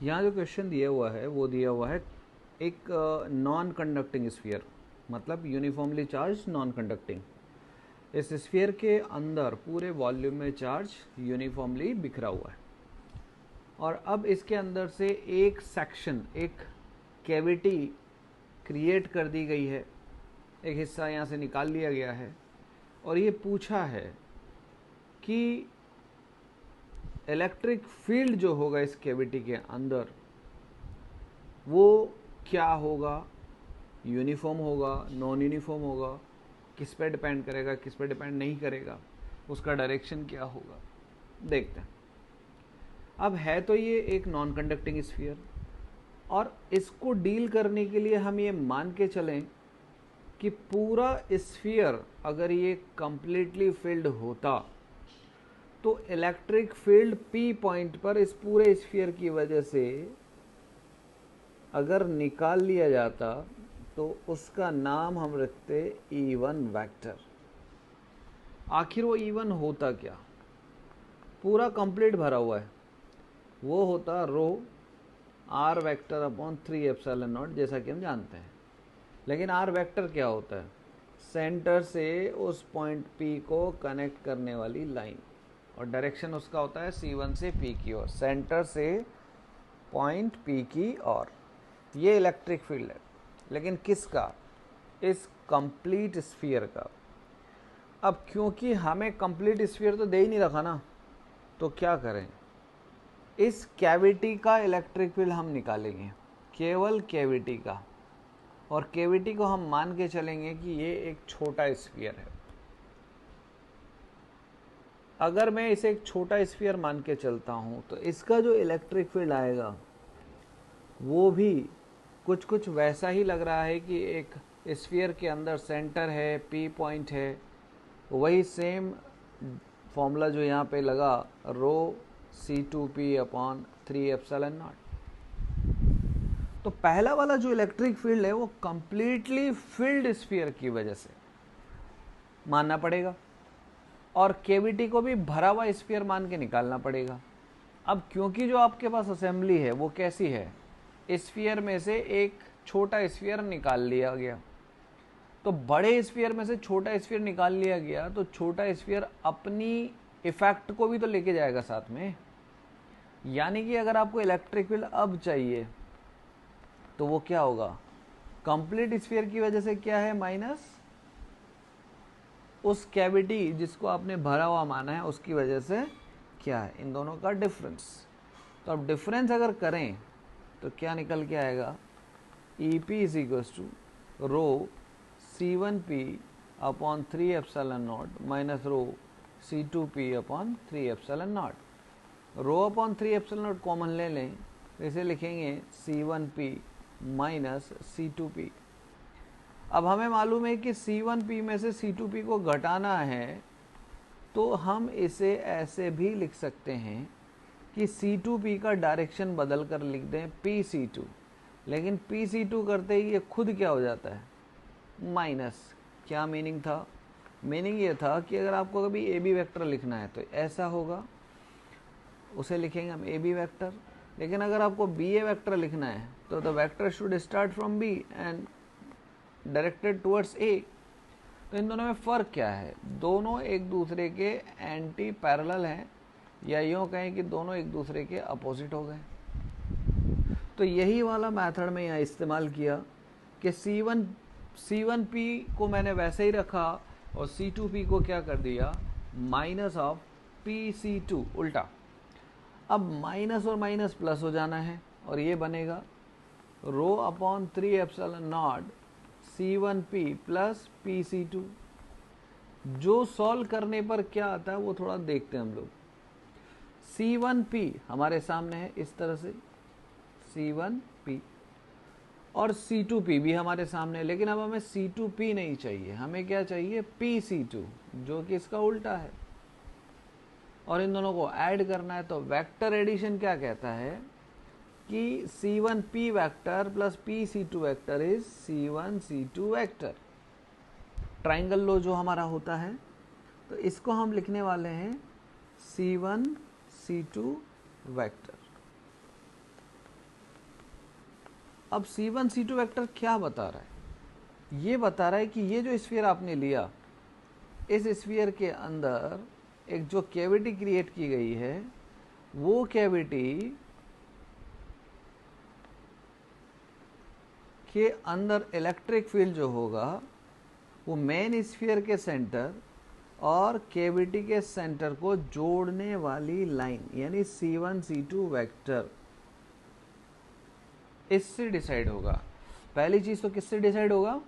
यहाँ जो क्वेश्चन दिया हुआ है वो दिया हुआ है एक नॉन कंडक्टिंग स्फीयर, मतलब यूनिफॉर्मली चार्ज नॉन कंडक्टिंग। इस स्फीयर के अंदर पूरे वॉल्यूम में चार्ज यूनिफॉर्मली बिखरा हुआ है और अब इसके अंदर से एक सेक्शन, एक कैविटी क्रिएट कर दी गई है, एक हिस्सा यहाँ से निकाल लिया गया है और ये पूछा है कि इलेक्ट्रिक फील्ड जो होगा इस कैविटी के अंदर वो क्या होगा, यूनिफॉर्म होगा, नॉन यूनिफॉर्म होगा, किस पे डिपेंड करेगा, किस पे डिपेंड नहीं करेगा, उसका डायरेक्शन क्या होगा, देखते हैं। अब है तो ये एक नॉन कंडक्टिंग स्फीयर और इसको डील करने के लिए हम ये मान के चलें कि पूरा स्फीयर अगर ये कंप्लीटली फिल्ड होता तो इलेक्ट्रिक फील्ड P पॉइंट पर इस पूरे स्फीयर की वजह से अगर निकाल लिया जाता तो उसका नाम हम रखते E1 वेक्टर। आखिर वो E1 होता क्या? पूरा कंप्लीट भरा हुआ है, वो होता रो R vector upon 3 epsilon not, जैसा कि हम जानते हैं। लेकिन R वेक्टर क्या होता है? सेंटर से उस पॉइंट P को कनेक्ट करने वाली लाइन, और डायरेक्शन उसका होता है C1 से P की ओर, सेंटर से पॉइंट P की ओर। ये इलेक्ट्रिक फील्ड है, लेकिन किसका? इस कंप्लीट स्फीयर का। अब क्योंकि हमें कंप्लीट स्फीयर तो दे ही नहीं रखा ना, तो क्या करें? इस कैविटी का इलेक्ट्रिक फील्ड हम निकालेंगे, केवल कैविटी का, और कैविटी को हम मान के चलेंगे कि ये एक छोटा स्फीयर है। अगर मैं इसे एक छोटा स्फीयर मान के चलता हूं तो इसका जो इलेक्ट्रिक फील्ड आएगा वो भी कुछ कुछ वैसा ही लग रहा है कि एक स्फीयर के अंदर सेंटर है, P पॉइंट है, वही सेम फॉर्मूला जो यहाँ पे लगा, रो C2P अपॉन 3 एप्सिलॉन नॉट। तो पहला वाला जो इलेक्ट्रिक फील्ड है वो कंप्लीटली फिल्ड स्फीयर की वजह से मानना पड़ेगा, और केविटी को भी भरा हुआ स्फीयर मान के निकालना पड़ेगा। अब क्योंकि जो आपके पास असेंबली है वो कैसी है, स्फीयर में से एक छोटा स्फीयर निकाल लिया गया, तो बड़े स्फीयर में से छोटा स्फीयर निकाल लिया गया तो छोटा स्फीयर अपनी इफेक्ट को भी तो लेके जाएगा साथ में। यानी कि अगर आपको इलेक्ट्रिक फील्ड अब चाहिए तो वो क्या होगा? कंप्लीट स्फीयर की वजह से क्या है? माइनस उस कैविटी जिसको आपने भरा हुआ माना है उसकी वजह से क्या है, इन दोनों का डिफरेंस। तो अब डिफरेंस अगर करें तो क्या निकल के आएगा? EP is equals to rho C1P upon 3 epsilon naught minus rho C2P upon 3 epsilon naught. Rho upon 3 epsilon naught common ले लें तो इसे लिखेंगे C1P माइनस C2P। अब हमें मालूम है कि C1P में से C2P को घटाना है, तो हम इसे ऐसे भी लिख सकते हैं कि C2P का डायरेक्शन बदल कर लिख दें PC2, लेकिन PC2 करते ही ये खुद क्या हो जाता है? माइनस। क्या मीनिंग था? मीनिंग ये था कि अगर आपको कभी AB वेक्टर लिखना है तो ऐसा होगा, उसे लिखेंगे हम AB वेक्टर। लेकिन अगर आपको BA वेक्टर लिखना है तो the vector should start from B and directed towards A। तो इन दोनों में फ़र्क क्या है? दोनों एक दूसरे के एंटी पैरेलल हैं, या यूँ कहें कि दोनों एक दूसरे के अपोजिट हो गए। तो यही वाला मेथड में यहाँ इस्तेमाल किया कि C1P को मैंने वैसे ही रखा और C2P को क्या कर दिया? माइनस ऑफ PC2, उल्टा। अब माइनस और माइनस प्लस हो जाना है और ये बनेगा rho upon 3 epsilon not C1P plus PC2। जो सॉल्व करने पर क्या आता है वो थोड़ा देखते हैं हम लोग। C1P हमारे सामने है इस तरह से, C1P, और C2P भी हमारे सामने है, लेकिन अब हमें C2P नहीं चाहिए, हमें क्या चाहिए? PC2, जो कि इसका उल्टा है, और इन दोनों को ऐड करना है। तो वेक्टर एडिशन क्या कहता है कि C1P vector plus PC2 vector is C1C2 vector. Triangle लो जो हमारा होता है, तो इसको हम लिखने वाले हैं C1C2 वेक्टर। अब C1 C2 वेक्टर क्या बता रहा है? ये बता रहा है कि ये जो स्फीयर आपने लिया, इस स्फीयर के अंदर एक जो कैविटी क्रिएट की गई है, वो कैविटी के अंदर इलेक्ट्रिक फील्ड जो होगा वो मेन स्फीयर के सेंटर और कैविटी के सेंटर को जोड़ने वाली लाइन यानी C1 C2 वेक्टर, इससे डिसाइड होगा। पहली चीज तो किससे डिसाइड होगा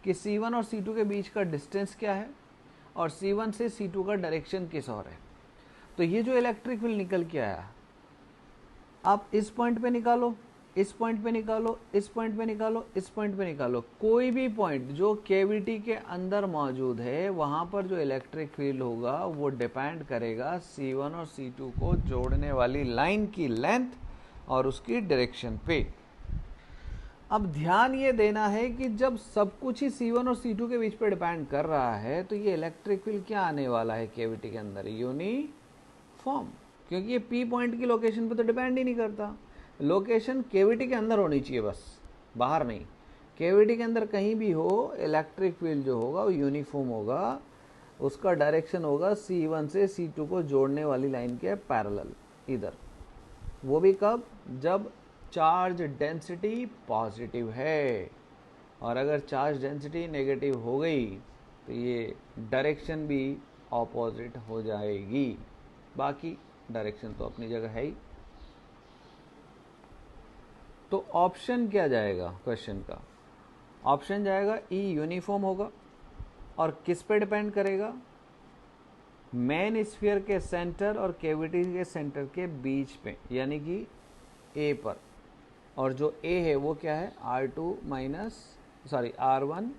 कि C1 और C2 के बीच का डिस्टेंस क्या है और C1 से C2 का डायरेक्शन किस और है। तो ये जो इलेक्ट्रिक फील्ड निकल के आया, आप इस पॉइंट पे निकालो, इस पॉइंट पे निकालो, इस पॉइंट पे निकालो, इस पॉइंट पे निकालो, कोई भी पॉइंट जो कैविटी के अंदर मौजूद है वहां पर जो इलेक्ट्रिक फील्ड होगा वो डिपेंड करेगा C1 और C2 को जोड़ने वाली लाइन की लेंथ और उसकी डायरेक्शन पे। अब ध्यान ये देना है कि जब सब कुछ ही C1 और C2 के बीच पे डिपेंड कर रहा है तो ये इलेक्ट्रिक फील्ड क्या आने वाला है कैविटी के अंदर? यूनिफॉर्म, क्योंकि ये P पॉइंट की लोकेशन पे तो डिपेंड ही नहीं करता। लोकेशन कैविटी के अंदर होनी चाहिए, बस बाहर नहीं। कैविटी के अंदर कहीं भी हो, इलेक्ट्रिक फील्ड जो होगा वो यूनिफॉर्म होगा, उसका डायरेक्शन होगा C1 से C2 को जोड़ने वाली लाइन के पैरेलल इधर। वो भी कब? जब चार्ज डेंसिटी पॉजिटिव है, और अगर चार्ज डेंसिटी नेगेटिव हो गई तो ये डायरेक्शन भी ऑपोजिट हो जाएगी। बाकी डायरेक्शन तो अपनी जगह है ही। तो ऑप्शन क्या जाएगा क्वेश्चन का? ऑप्शन जाएगा ई यूनिफॉर्म होगा, और किस पे डिपेंड करेगा? मेन स्फीयर के सेंटर और कैविटी के सेंटर के बीच पे, यानी कि ए पर। और जो ए है वो क्या है? R1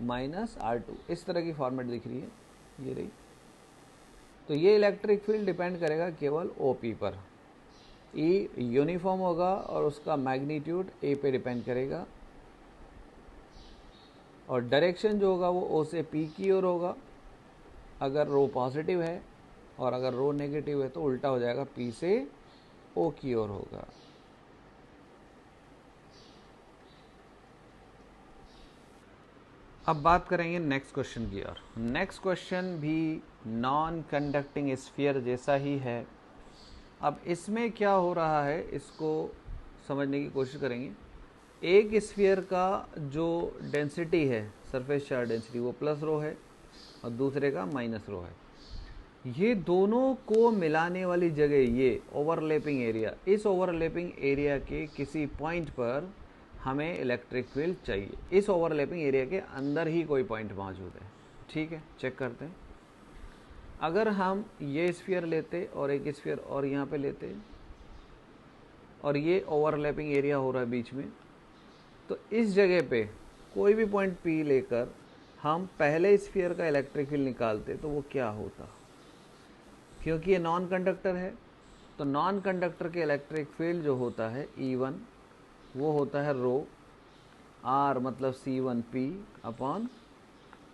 माइनस R2, इस तरह की फॉर्मेट दिख रही है, ये रही। तो ये इलेक्ट्रिक फील्ड डिपेंड करेगा केवल OP पर। ई यूनिफॉर्म होगा और उसका मैग्नीट्यूड ए पे डिपेंड करेगा, और डायरेक्शन जो होगा वो O से P की ओर होगा अगर रो पॉजिटिव है, और अगर रो नेगेटिव है तो उल्टा हो जाएगा, P से O की ओर होगा। अब बात करेंगे नेक्स्ट क्वेश्चन की ओर। नेक्स्ट क्वेश्चन भी नॉन कंडक्टिंग स्फीयर जैसा ही है। अब इसमें क्या हो रहा है इसको समझने की कोशिश करेंगे। एक स्फीयर का जो डेंसिटी है, सरफेस चार्ज डेंसिटी, वो प्लस रो है और दूसरे का माइनस रो है। ये दोनों को मिलाने वाली जगह, ये ओवरलैपिंग एरिया, इस ओवरलैपिंग एरिया के किसी पॉइंट पर हमें इलेक्ट्रिक फील्ड चाहिए। इस ओवरलैपिंग एरिया के अंदर ही कोई पॉइंट मौजूद है। ठीक है, चेक करते हैं। अगर हम ये स्फीयर लेते और एक स्फीयर और यहाँ पे लेते, और ये ओवरलैपिंग एरिया हो रहा है बीच में, तो इस जगह पे कोई भी पॉइंट P लेकर हम पहले स्फीयर का इलेक्ट्रिक फील्ड निकालते तो वो क्या होता? क्योंकि ये नॉन कंडक्टर है, तो नॉन कंडक्टर के इलेक्ट्रिक फील्ड जो होता है E1, वो होता है रो R मतलब C1P अपॉन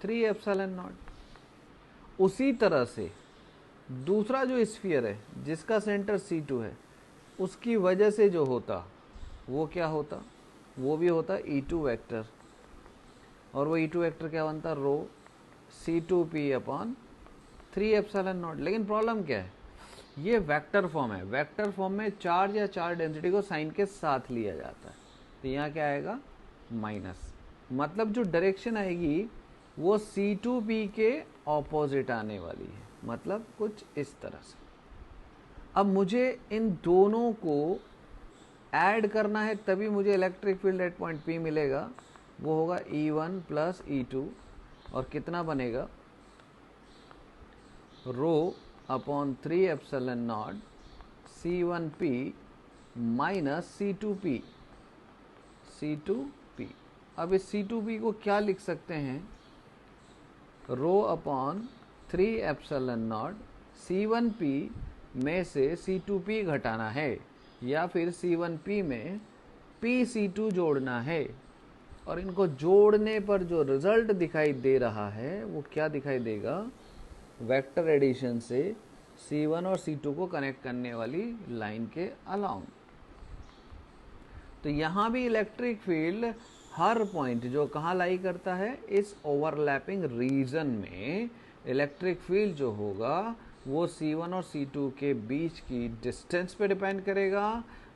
3ε0। उसी तरह से दूसरा जो स्फीयर है जिसका सेंटर C2 है, उसकी वजह से जो होता वो क्या होता? वो भी होता E2 वेक्टर, और वो E2 वेक्टर क्या बनता? रो C2P अपॉन 3ε0। लेकिन प्रॉब्लम क्या है? ये वेक्टर फॉर्म है। वेक्टर फॉर्म में चार्ज या चार्ज डेंसिटी को साइन के साथ लिया जाता है, तो यहाँ क्या आएगा? माइनस। मतलब जो डायरेक्शन आएगी वो C2P के ऑपोजिट आने वाली है, मतलब कुछ इस तरह से। अब मुझे इन दोनों को ऐड करना है, तभी मुझे electric field eight point P मिलेगा। वो होगा E1 प्लस E2, और कितना बनेगा? Rho upon 3ε0 C1P minus C2P। अब इस C2P को क्या लिख सकते हैं? रो अपॉन 3ε0 C1P में से C2P घटाना है, या फिर C1P में PC2 जोड़ना है, और इनको जोड़ने पर जो रिजल्ट दिखाई दे रहा है वो क्या दिखाई देगा? वेक्टर एडिशन से C1 और C2 को कनेक्ट करने वाली लाइन के अलाउंग। तो यहाँ भी इलेक्ट्रिक फील्ड हर पॉइंट जो कहाँ लाई करता है, इस ओवरलैपिंग रीजन में इलेक्ट्रिक फील्ड जो होगा वो C1 और C2 के बीच की डिस्टेंस पे डिपेंड करेगा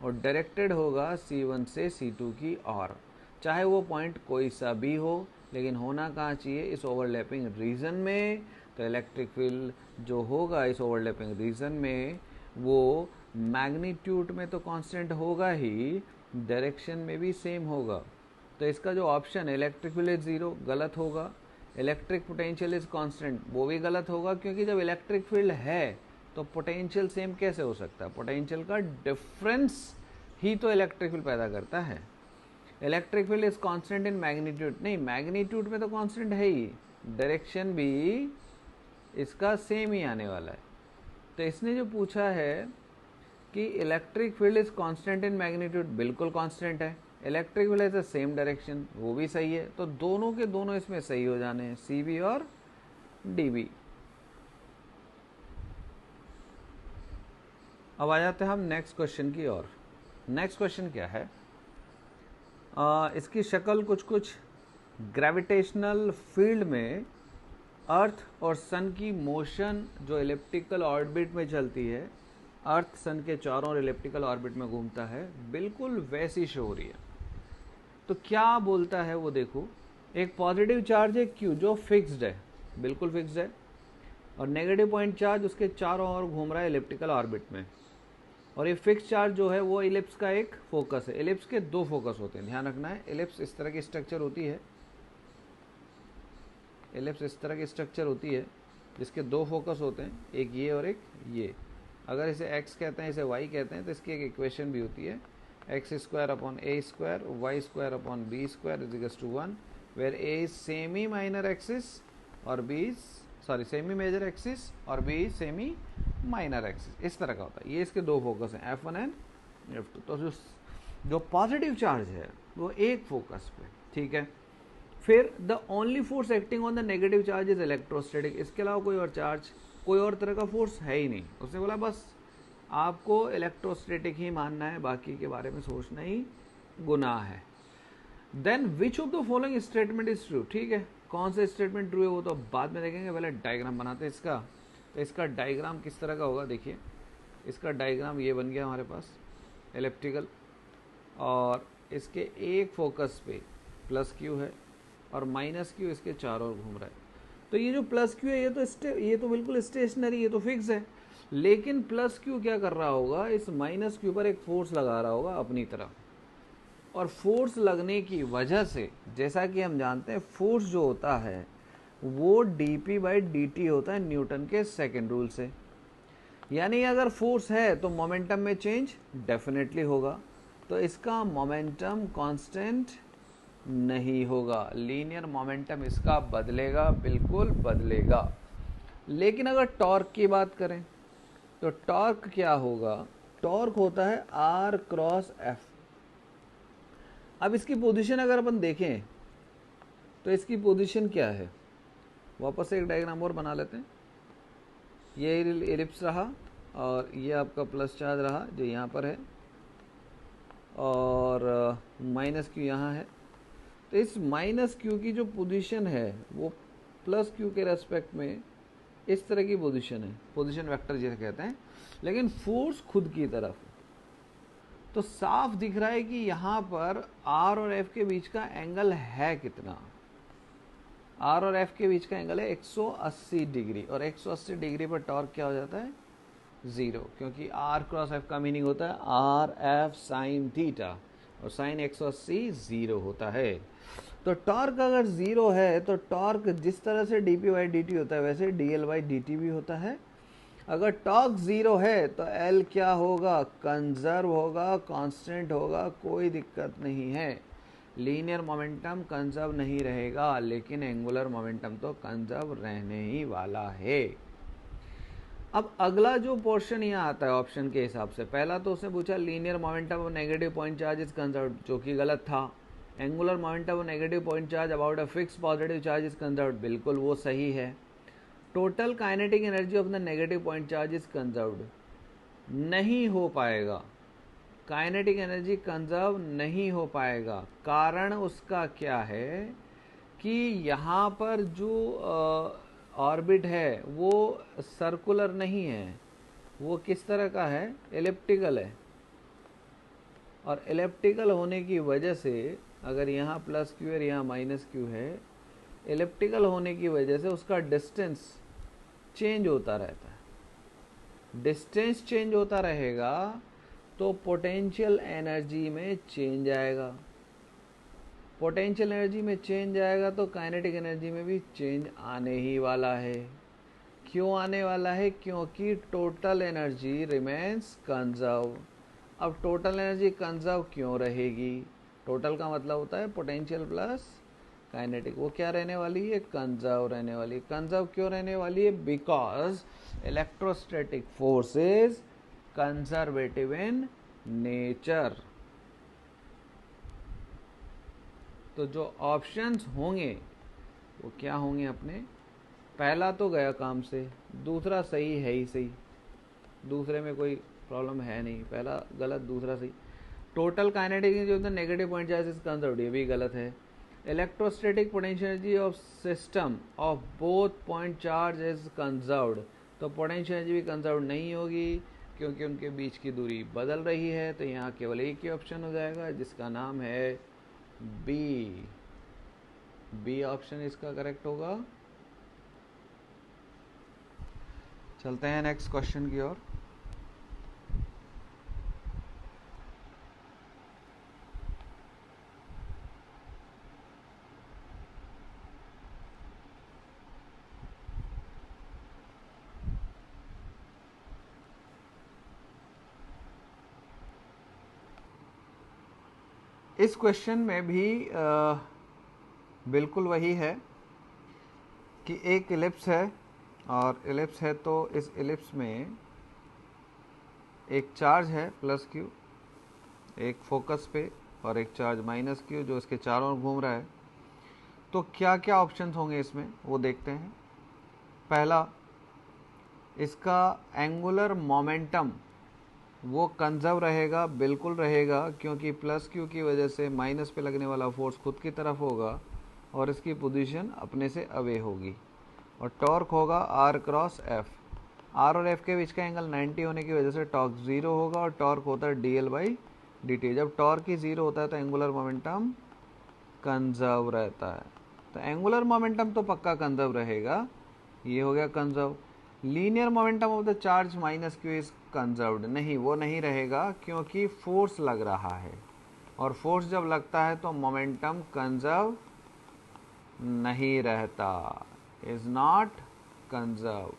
और डायरेक्टेड होगा C1 से C2 की ओर, चाहे वो पॉइंट कोई सा भी हो, लेकिन होना कहाँ चाहिए, इस ओवरलैपिंग रीजन में। तो इलेक्ट्रिक फील्ड जो होगा इस ओवरलैपिंग रीजन में वो मैग्नीट्यूड में तो कांस्टेंट होगा ही, डायरेक्शन में भी सेम होगा। तो इसका जो ऑप्शन है इलेक्ट्रिक फील्ड इज जीरो, गलत होगा। इलेक्ट्रिक पोटेंशियल इज कांस्टेंट, वो भी गलत होगा, क्योंकि जब इलेक्ट्रिक फील्ड है तो पोटेंशियल सेम कैसे हो सकता है, पोटेंशियल का डिफरेंस ही तो इलेक्ट्रिक फील्ड पैदा करता है। Electric field is constant in magnitude, नहीं मैग्नीट्यूड में तो कांस्टेंट है ही, डायरेक्शन भी इसका सेम ही आने वाला है। तो इसने जो पूछा है कि electric field is constant in magnitude, बिल्कुल कांस्टेंट है। Electric field is the same direction, वो भी सही है। तो दोनों के दोनों इसमें सही हो जाने हैं, सी बी और डी बी। अब आ जाते हैं हम नेक्स्ट क्वेश्चन की ओर। नेक्स्ट क्वेश्चन क्या है, इसकी शक्ल कुछ ग्रेविटेशनल फील्ड में अर्थ और सन की मोशन जो इलिप्टिकल ऑर्बिट में चलती है, अर्थ सन के चारों ओर इलिप्टिकल ऑर्बिट में घूमता है, बिल्कुल वैसी शो हो रही है। तो क्या बोलता है वो देखो, एक पॉजिटिव चार्ज है Q जो फिक्स्ड है, बिल्कुल फिक्स्ड है, और नेगेटिव पॉइंट चार्ज उसके चारों ओर घूम रहा है इलिप्टिकल ऑर्बिट में। और ये फिक्स चार्ज जो है वो इलिप्स का एक फोकस है। इलिप्स के दो फोकस होते हैं, ध्यान रखना है। इलिप्स इस तरह की स्ट्रक्चर होती है, इलिप्स इस तरह की स्ट्रक्चर होती है जिसके दो फोकस होते हैं, एक ये और एक ये। अगर इसे x कहते हैं, इसे y कहते हैं, तो इसकी एक इक्वेशन भी होती है, x square upon a square y square upon b square is equals to 1, where a is semi minor axis और b सेमी मेजर एक्सिस और b सेमी माइनर एक्सिस। इस तरह का होता है। ये इसके दो फोकस हैं, F1 एंड F2। तो जो पॉजिटिव चार्ज है वो एक फोकस पे, ठीक है। फिर the only force acting on the negative charge is electrostatic, इसके अलावा कोई और चार्ज, कोई और तरह का फोर्स है ही नहीं। उसने बोला बस आपको इलेक्ट्रोस्टैटिक ही मानना है, बाकी के बारे में सोचना ही गुनाह है। Then which of the following statement is true, ठीक है, कौन सा स्टेटमेंट ट्रू है वो तो बाद में देखेंगे, पहले डायग्राम बनाते हैं इसका। तो इसका डायग्राम किस तरह का होगा, देखिए इसका डायग्राम ये बन गया हमारे पास इलिप्टिकल, और इसके एक फोकस पे प्लस क्यू है और माइनस क्यू इसके चारों ओर घूम रहा है। तो ये जो प्लस क्यू है ये तो बिल्कुल स्टेशनरी, ये तो फिक्स है। लेकिन प्लस क्यू क्या कर रहा होगा, इस माइनस क्यू पर एक फोर्स लगा रहा होगा अपनी तरफ, और फोर्स लगने की वजह से, जैसा कि हम जानते हैं फोर्स जो होता है वो dp/dt होता है न्यूटन के सेकंड रूल से। यानी अगर फोर्स है तो मोमेंटम में चेंज डेफिनेटली होगा। तो इसका मोमेंटम कांस्टेंट नहीं होगा, लीनियर मोमेंटम इसका बदलेगा, बिल्कुल बदलेगा। लेकिन अगर टॉर्क की बात करें तो टॉर्क क्या होगा, टॉर्क होता है R क्रॉस F। अब इसकी पोजीशन अगर अपन देखें तो इसकी पोजीशन क्या है, वापस से एक डायग्राम और बना लेते हैं। ये इलिप्स रहा और ये आपका प्लस चार्ज रहा जो यहाँ पर है, और माइनस क्यू यहाँ है। तो इस माइनस क्यू की जो पोजीशन है वो प्लस क्यू के रेस्पेक्ट में इस तरह की पोजीशन है, पोजीशन वेक्टर जिसे कहते हैं, लेकिन फोर्स खुद की तरफ। तो साफ दिख रहा है कि यहाँ पर R और F के बीच का एंगल है कितना, R और F के बीच का एंगल है 180 डिग्री, और 180 डिग्री पर टॉर्क क्या हो जाता है, जीरो, क्योंकि R क्रॉस F का मीनिंग होता है R F साइन थीटा, और साइन 180 जीरो होता है। तो टॉर्क अगर जीरो है तो टॉर्क जिस तरह से dp/dt होता है वैसे dl/dt भी होता है। अगर टॉर्क जीरो है तो L क्या होगा, कंजर्व होगा, कांस्टेंट होगा, कोई दिक्कत नहीं है। लीनियर मोमेंटम कंजर्व नहीं रहेगा, लेकिन एंगुलर मोमेंटम तो कंजर्व रहने ही वाला है। अब अगला जो पोर्शन यहाँ आता है ऑप्शन के हिसाब से, पहला तो उसने पूछा linear momentum of negative point charge is conserved, जो कि गलत था। Angular momentum of negative point charge about a fix positive charge is conserved, बिल्कुल वो सही है। Total kinetic energy of the negative point charge is conserved, नहीं हो पाएगा। काइनेटिक एनर्जी कंजर्व नहीं हो पाएगा। कारण उसका क्या है कि यहाँ पर जो ऑर्बिट है वो सर्कुलर नहीं है, वो किस तरह का है, एलिप्टिकल है। और एलिप्टिकल होने की वजह से, अगर यहाँ प्लस क्यू है यहाँ माइनस क्यू है, एलिप्टिकल होने की वजह से उसका डिस्टेंस चेंज होता रहता है। डिस्टेंस चेंज होता रहेगा तो पोटेंशियल एनर्जी में चेंज आएगा। पोटेंशियल एनर्जी में चेंज आएगा तो काइनेटिक एनर्जी में भी चेंज आने ही वाला है। क्यों आने वाला है? क्योंकि टोटल एनर्जी रिमेन्स कंजर्व। अब टोटल एनर्जी कंजर्व क्यों रहेगी? टोटल का मतलब होता है पोटेंशियल प्लस काइनेटिक। वो क्या रहने वाली है? कंजर्व रहने वाली है। कंजर्व क्यों रहने वाली है? Because electrostatic force is conservative in nature. तो जो ऑप्शंस होंगे वो क्या होंगे अपने? पहला तो गया काम से, दूसरा सही है ही सही, दूसरे में कोई प्रॉब्लम है नहीं। पहला गलत, दूसरा सही। टोटल काइनेटिक जो है negative point charge is conserved, ये भी गलत है। Electrostatic potential energy of system of both point charge is conserved, तो पोटेंशियल एनर्जी भी कंजर्व नहीं होगी क्योंकि उनके बीच की दूरी बदल रही है। तो यहाँ केवल एक ही ऑप्शन हो जाएगा जिसका नाम है बी। बी ऑप्शन इसका करेक्ट होगा। चलते हैं नेक्स्ट क्वेश्चन की ओर। इस क्वेश्चन में भी बिल्कुल वही है कि एक इलिप्स है, और इलिप्स है तो इस इलिप्स में एक चार्ज है प्लस क्यू, एक फोकस पे, और एक चार्ज माइनस क्यू जो इसके चारों ओर घूम रहा है। तो क्या क्या ऑप्शंस होंगे इसमें वो देखते हैं। पहला, इसका एंगुलर मोमेंटम वो कंजर्व रहेगा, बिल्कुल रहेगा, क्योंकि प्लस क्यू की वजह से माइनस पे लगने वाला फोर्स खुद की तरफ होगा और इसकी पोजीशन अपने से अवे होगी। और टॉर्क होगा आर क्रॉस एफ। आर और एफ के बीच का एंगल 90 होने की वजह से टॉर्क जीरो होगा, और टॉर्क होता है डीएल बाई dt। जब टॉर्क ही जीरो होता है तो एंगुलर मोमेंटम कंजर्व रहता है। तो एंगुलर मोमेंटम तो पक्का कंजर्व रहेगा, ये हो गया conserve. Linear momentum of the charge minus Q is conserved, नहीं वो नहीं रहेगा क्योंकि फोर्स लग रहा है, और फोर्स जब लगता है तो मोमेंटम कंजर्व नहीं रहता, इज नॉट कंजर्व।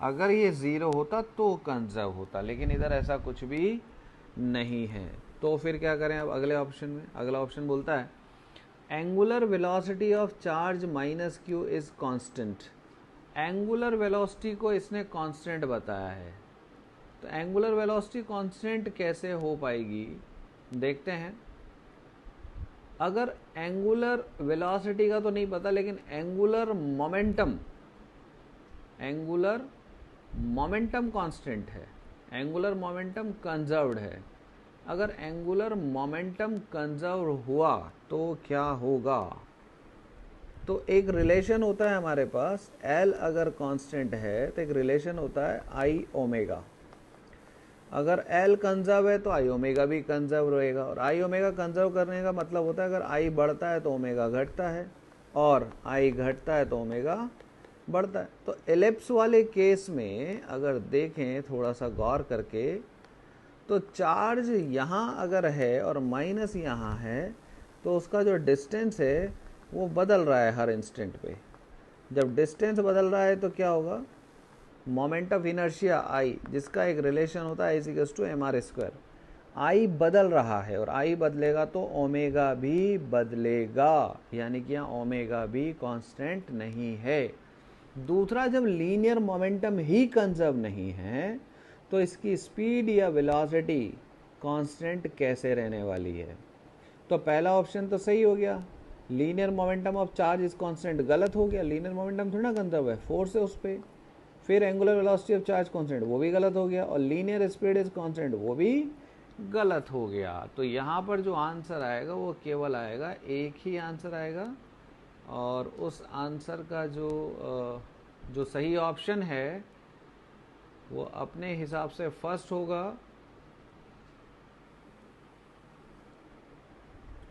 अगर ये जीरो होता तो कंजर्व होता, लेकिन इधर ऐसा कुछ भी नहीं है। तो फिर क्या करें अब अगले ऑप्शन में? अगला ऑप्शन बोलता है angular velocity of charge minus Q is constant. Angular velocity को इसने कांस्टेंट बताया है, तो एंगुलर वेलोसिटी कांस्टेंट कैसे हो पाएगी देखते हैं। अगर एंगुलर वेलोसिटी का तो नहीं पता, लेकिन एंगुलर मोमेंटम कांस्टेंट है, एंगुलर मोमेंटम कंजर्व्ड है। अगर एंगुलर मोमेंटम कंजर्व हुआ तो क्या होगा? तो एक रिलेशन होता है हमारे पास, L अगर कांस्टेंट है तो एक रिलेशन होता है I ओमेगा। अगर L कंजर्व है तो I ओमेगा भी कंजर्व रहेगा, और I ओमेगा कंजर्व करने का मतलब होता है अगर I बढ़ता है तो ओमेगा घटता है, और I घटता है तो ओमेगा बढ़ता है। तो एलिप्स वाले केस में अगर देखें थोड़ा सा गौर करके, तो चार्ज यहाँ अगर है और माइनस यहाँ है, तो उसका जो डिस्टेंस है वो बदल रहा है हर इंस्टेंट पे। जब डिस्टेंस बदल रहा है तो क्या होगा? मोमेंट ऑफ इनर्शिया I, जिसका एक रिलेशन होता है I=mr²। I बदल रहा है, और I बदलेगा तो ओमेगा भी बदलेगा, यानी कि यहाँ ओमेगा भी कांस्टेंट नहीं है। दूसरा, जब लीनियर मोमेंटम ही कंजर्व नहीं है तो इसकी स्पीड या वेलोसिटी कांस्टेंट कैसे रहने वाली है? तो पहला ऑप्शन तो सही हो गया, linear momentum of charge is constant, गलत हो गया। लीनियर मोमेंटम थोड़ा ना कंजर्व है, फोर्स है उस पर। फिर angular velocity of charge constant, वो भी गलत हो गया। और लीनियर स्पीड इज कांस्टेंट, वो भी गलत हो गया। तो यहाँ पर जो आंसर आएगा वो केवल आएगा, एक ही आंसर आएगा, और उस आंसर का जो सही ऑप्शन है वो अपने हिसाब से फर्स्ट होगा।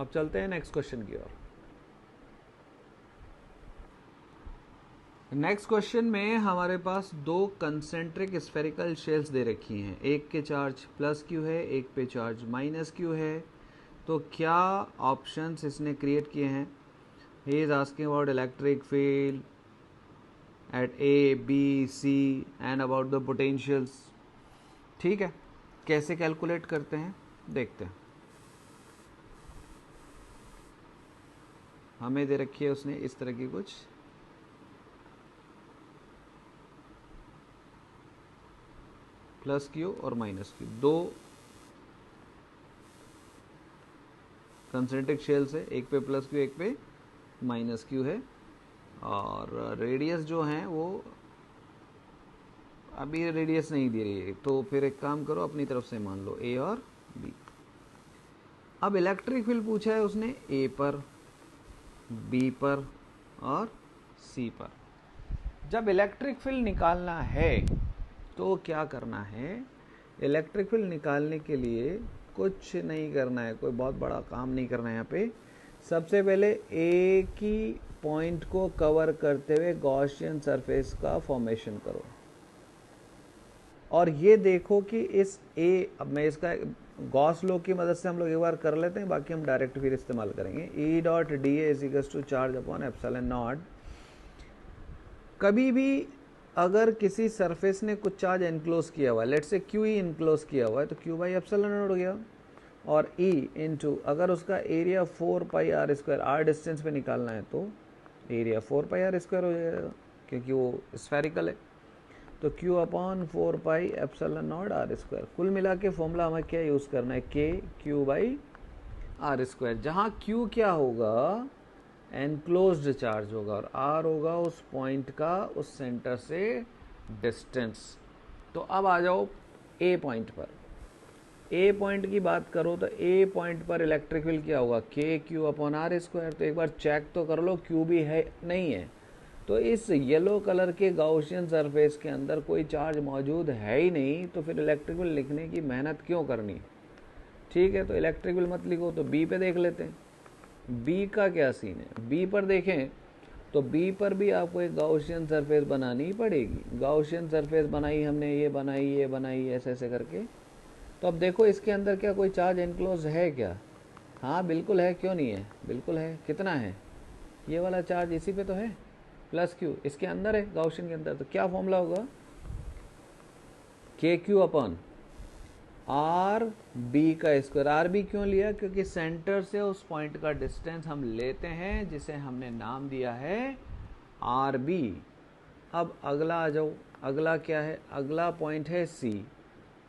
अब चलते हैं नेक्स्ट क्वेश्चन की ओर। नेक्स्ट क्वेश्चन में हमारे पास दो कंसेंट्रिक स्फेरिकल शेल्स दे रखी हैं, एक के चार्ज प्लस क्यू है, एक पे चार्ज माइनस क्यू है। तो क्या ऑप्शंस इसने क्रिएट किए हैं? He is asking about electric field at A B C and about the potentials. ठीक है, कैसे कैलकुलेट करते हैं देखते हैं। हमें दे रखी है उसने इस तरह की कुछ प्लस क्यू और माइनस क्यू, दो कंसेंट्रिक शेल्स है, एक पे प्लस क्यू एक पे माइनस क्यू है, और रेडियस जो है वो अभी रेडियस नहीं दे रही है, तो फिर एक काम करो अपनी तरफ से मान लो ए और बी। अब इलेक्ट्रिक फील्ड पूछा है उसने ए पर, बी पर और सी पर। जब इलेक्ट्रिक फील्ड निकालना है तो क्या करना है? इलेक्ट्रिक फील्ड निकालने के लिए कुछ नहीं करना है, कोई बहुत बड़ा काम नहीं करना है। यहाँ पे सबसे पहले एक ही पॉइंट को कवर करते हुए गॉसियन सरफेस का फॉर्मेशन करो, और ये देखो कि इस ए, अब मैं इसका गॉस लॉ की मदद से हम लोग एक बार कर लेते हैं, बाकी हम डायरेक्ट फिर इस्तेमाल करेंगे। E dot D A is equals to charge upon epsilon naught. कभी भी अगर किसी सरफेस ने कुछ चार्ज इनक्लोज किया हुआ है, let's say Q E enclose किया हुआ है, तो क्यू बाई एप्सिलॉन नॉट हो गया, और ई इंटू अगर उसका area 4 pi R square, R distance पे निकालना है तो एरिया 4 पाई आर स्क्वायर हो जाएगा क्योंकि वो स्फेरिकल है, तो Q upon 4 pi epsilon naught R square. कुल मिला के फॉर्मूला हमें क्या यूज़ करना है? के क्यू बाई आर स्क्वायर, जहाँ क्यू क्या होगा? एनक्लोज्ड चार्ज होगा, और आर होगा उस पॉइंट का उस सेंटर से डिस्टेंस। तो अब आ जाओ ए पॉइंट पर। ए पॉइंट की बात करो तो ए पॉइंट पर इलेक्ट्रिक फील्ड क्या होगा? के क्यू अपॉन आर स्क्वायर। तो एक बार चेक तो कर लो, क्यू भी है नहीं है, तो इस येलो कलर के गाउसियन सरफेस के अंदर कोई चार्ज मौजूद है ही नहीं, तो फिर इलेक्ट्रिक फील्ड लिखने की मेहनत क्यों करनी? ठीक है, तो इलेक्ट्रिक फील्ड मत लिखो, तो बी पे देख लेते हैं। बी का क्या सीन है? बी पर देखें तो बी पर भी आपको एक गाउसियन सरफेस बनानी पड़ेगी। गाउसियन सरफेस बनाई हमने, ये बनाई ऐसे ऐसे करके। तो अब देखो इसके अंदर क्या कोई चार्ज एनक्लोज है क्या? हाँ बिल्कुल है, क्यों नहीं है? बिल्कुल है। कितना है? ये वाला चार्ज इसी पे तो है, प्लस क्यू इसके अंदर है, गाउसियन के अंदर। तो क्या फॉर्मूला होगा? के क्यू अपॉन आर बी का स्क्वायर। आर बी क्यों लिया? क्योंकि सेंटर से उस पॉइंट का डिस्टेंस हम लेते हैं जिसे हमने नाम दिया है आर बी। अब अगला आ जाओ, अगला क्या है? अगला पॉइंट है सी।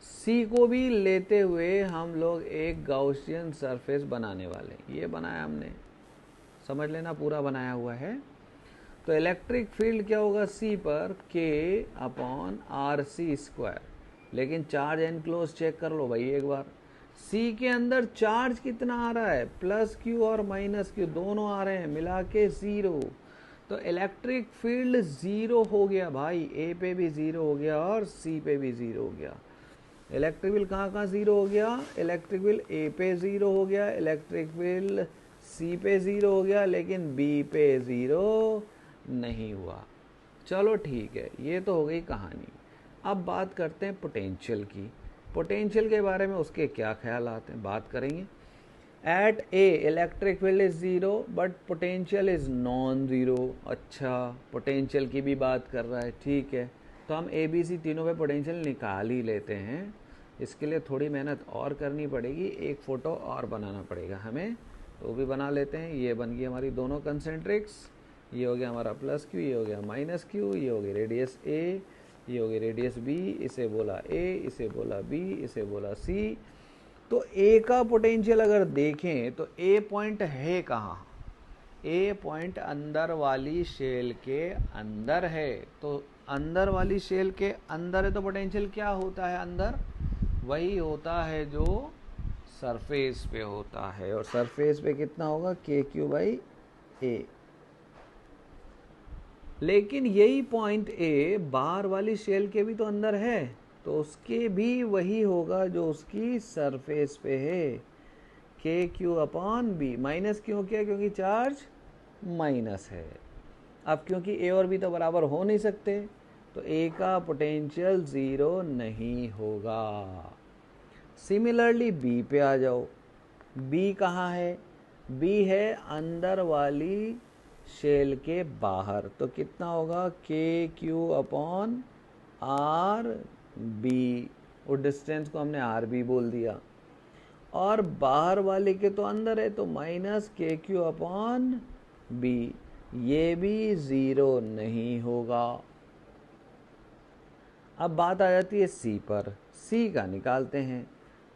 सी को भी लेते हुए हम लोग एक गाउसियन सरफेस बनाने वाले। ये बनाया हमने, समझ लेना पूरा बनाया हुआ है। तो इलेक्ट्रिक फील्ड क्या होगा सी पर? के अपॉन आर सी स्क्वायर। लेकिन चार्ज एनक्लोज चेक कर लो भाई एक बार। सी के अंदर चार्ज कितना आ रहा है? प्लस क्यू और माइनस क्यू दोनों आ रहे हैं, मिला के 0। तो इलेक्ट्रिक फील्ड 0 हो गया भाई, ए पे भी 0 हो गया और सी पे भी 0 हो गया। इलेक्ट्रिक फील्ड कहाँ कहाँ 0 हो गया? इलेक्ट्रिक फील्ड ए पे 0 हो गया, इलेक्ट्रिक फील्ड सी पे 0 हो गया, लेकिन बी पे 0 नहीं हुआ। चलो ठीक है, ये तो हो गई कहानी। अब बात करते हैं पोटेंशियल की। पोटेंशियल के बारे में उसके क्या ख्याल आते हैं, बात करेंगे। At A electric field is 0 but potential is non 0। अच्छा, पोटेंशियल की भी बात कर रहा है, ठीक है। तो हम ए बी सी तीनों पे पोटेंशियल निकाल ही लेते हैं। इसके लिए थोड़ी मेहनत और करनी पड़ेगी, एक फ़ोटो और बनाना पड़ेगा हमें, तो वो भी बना लेते हैं। ये बन गई हमारी दोनों कंसेंट्रिक्स, ये हो गया हमारा प्लस क्यू, ये हो गया माइनस क्यू, ये हो गई रेडियस ए, ये हो गई रेडियस बी, इसे बोला ए, इसे बोला बी, इसे बोला सी। तो ए का पोटेंशियल अगर देखें तो ए पॉइंट है कहाँ? ए पॉइंट अंदर वाली शेल के अंदर है। तो अंदर वाली शेल के अंदर है तो पोटेंशियल क्या होता है अंदर? वही होता है जो सरफेस पे होता है, और सरफेस पे कितना होगा, के क्यू बाई ए। लेकिन यही पॉइंट ए बाहर वाली शेल के भी तो अंदर है, तो उसके भी वही होगा जो उसकी सरफेस पे है, के क्यू अपॉन बी। माइनस क्यों किया, क्योंकि चार्ज माइनस है। अब क्योंकि ए और बी तो बराबर हो नहीं सकते, तो ए का पोटेंशियल ज़ीरो नहीं होगा। सिमिलरली बी पे आ जाओ, बी कहाँ है, बी है अंदर वाली शेल के बाहर, तो कितना होगा, के क्यू अपॉन आर बी। और डिस्टेंस को हमने आर बी बोल दिया, और बाहर वाले के तो अंदर है, तो minus K Q upon B, ये भी ज़ीरो नहीं होगा। अब बात आ जाती है सी पर, सी का निकालते हैं।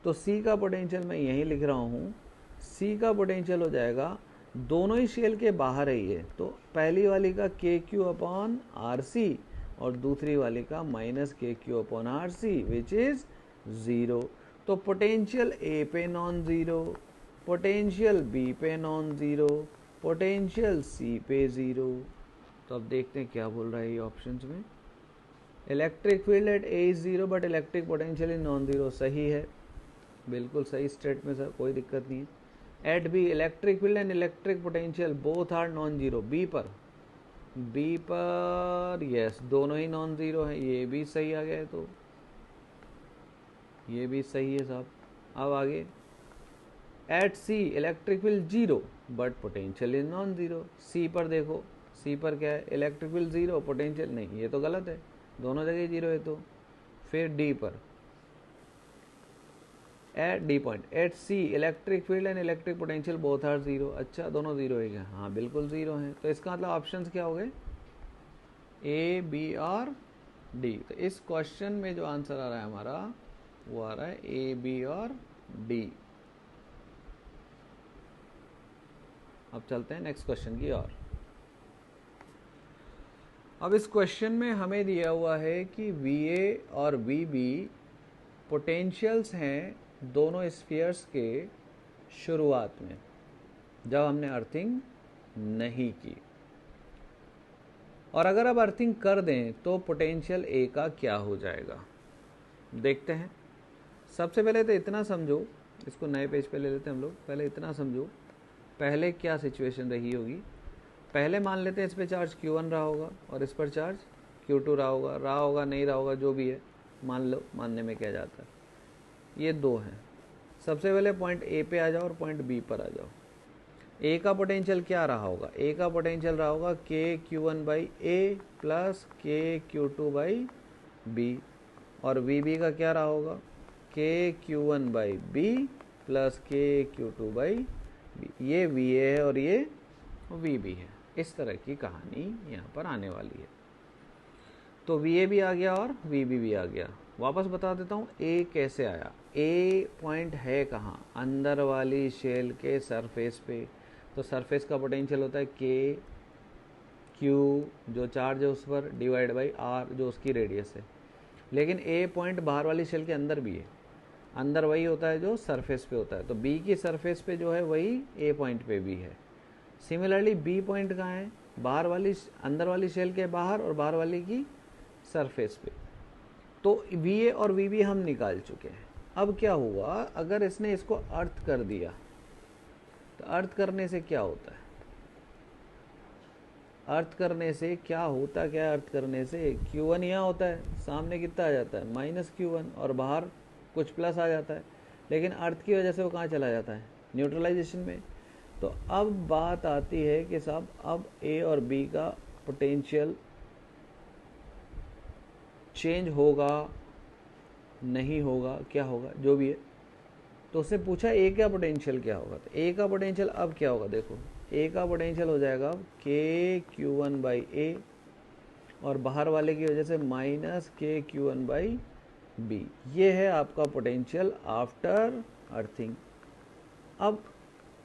तो सी का पोटेंशियल मैं यहीं लिख रहा हूँ, सी का पोटेंशियल हो जाएगा, दोनों ही शेल के बाहर है ये, तो पहली वाली का के क्यू अपॉन आर सी, और दूसरी वाली का minus K Q upon R C, which is zero. तो पोटेंशियल ए पे नॉन ज़ीरो, पोटेंशियल बी पे नॉन ज़ीरो, पोटेंशियल सी पे ज़ीरो। तो अब देखते हैं क्या बोल रहा है ये ऑप्शंस में। Electric field at A is zero but electric potential is non zero, सही है, बिल्कुल सही स्टेट में सर, कोई दिक्कत नहीं है। At B electric field and electric potential both are non zero, B पर यस, दोनों ही नॉन ज़ीरो है, ये भी सही आ गया है, तो ये भी सही है साहब। अब आगे, at C electric field zero but potential is non zero. C पर देखो, सी पर क्या है, इलेक्ट्रिक फील्ड ज़ीरो, पोटेंशियल नहीं, ये तो गलत है, दोनों जगह जीरो है। तो फिर डी पर, at D point at C electric field and electric potential both are zero. अच्छा, दोनों ज़ीरो है क्या, हाँ बिल्कुल ज़ीरो हैं। तो इसका मतलब ऑप्शंस क्या हो गए, ए बी और डी। तो इस क्वेश्चन में जो आंसर आ रहा है हमारा, वो आ रहा है ए बी और डी। अब चलते हैं नेक्स्ट क्वेश्चन की ओर। अब इस क्वेश्चन में हमें दिया हुआ है कि वी ए और वी बी पोटेंशियल्स हैं दोनों स्फीयर्स के शुरुआत में, जब हमने अर्थिंग नहीं की, और अगर अब अर्थिंग कर दें तो पोटेंशियल ए का क्या हो जाएगा, देखते हैं। सबसे पहले तो इतना समझो, इसको नए पेज पे ले लेते हैं हम लोग। पहले इतना समझो, पहले क्या सिचुएशन रही होगी। पहले मान लेते हैं इस पे चार्ज Q1 रहा होगा और इस पर चार्ज Q2 रहा होगा नहीं रहा होगा, जो भी है मान लो, मानने में क्या जाता है। ये दो हैं। सबसे पहले पॉइंट ए पे आ जाओ और पॉइंट बी पर आ जाओ। ए का पोटेंशियल क्या रहा होगा, ए का पोटेंशियल रहा होगा के Q1 बाई ए प्लस के Q2 बाई बी, और वी बी का क्या रहा होगा, के Q1 बाई बी प्लस के Q2 बाई बी। ये वी ए है और ये वी बी है। इस तरह की कहानी यहाँ पर आने वाली है। तो वी ए भी आ गया और वी बी भी आ गया। वापस बता देता हूँ ए कैसे आया। ए पॉइंट है कहाँ, अंदर वाली शेल के सरफेस पे, तो सरफेस का पोटेंशियल होता है के क्यू जो चार्ज है उस पर, डिवाइड बाई आर जो उसकी रेडियस है। लेकिन ए पॉइंट बाहर वाली शेल के अंदर भी है, अंदर वही होता है जो सरफेस पे होता है, तो बी की सरफेस पे जो है वही ए पॉइंट पे भी है। सिमिलरली बी पॉइंट कहाँ है, बाहर वाली, अंदर वाली शेल के बाहर और बाहर वाली की सरफेस पे। तो वी ए और वी बी हम निकाल चुके हैं। अब क्या हुआ, अगर इसने इसको अर्थ कर दिया, तो अर्थ करने से क्या होता है, अर्थ करने से क्या होता, क्या अर्थ करने से Q1 यहाँ होता है, सामने कितना आ जाता है माइनस Q1, और बाहर कुछ प्लस आ जाता है, लेकिन अर्थ की वजह से वो कहाँ चला जाता है, न्यूट्रलाइजेशन में। तो अब बात आती है कि साहब अब ए और बी का पोटेंशियल चेंज होगा नहीं होगा, क्या होगा, जो भी है। तो उससे पूछा ए का पोटेंशियल क्या होगा, तो ए का पोटेंशियल अब क्या होगा, देखो ए का पोटेंशियल हो जाएगा के Q1 बाई ए, और बाहर वाले की वजह से माइनस के Q1 बाई बी। ये है आपका पोटेंशियल आफ्टर अर्थिंग। अब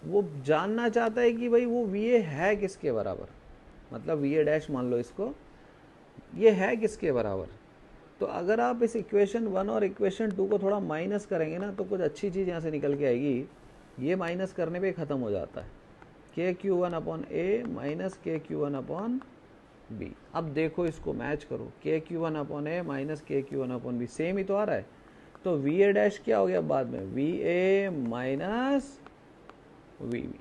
वो जानना चाहता है कि भाई वो वी ए है किसके बराबर, मतलब वी ए डैश मान लो इसको, ये है किसके बराबर। तो अगर आप इस इक्वेशन 1 और इक्वेशन 2 को थोड़ा माइनस करेंगे ना, तो कुछ अच्छी चीज़ यहाँ से निकल के आएगी। ये माइनस करने पे ख़त्म हो जाता है, KQ1/A माइनस KQ1/B। अब देखो इसको मैच करो, KQ1/A माइनस KQ1/B सेम ही तो आ रहा है। तो VA डैश क्या हो गया बाद में, VA माइनस VB।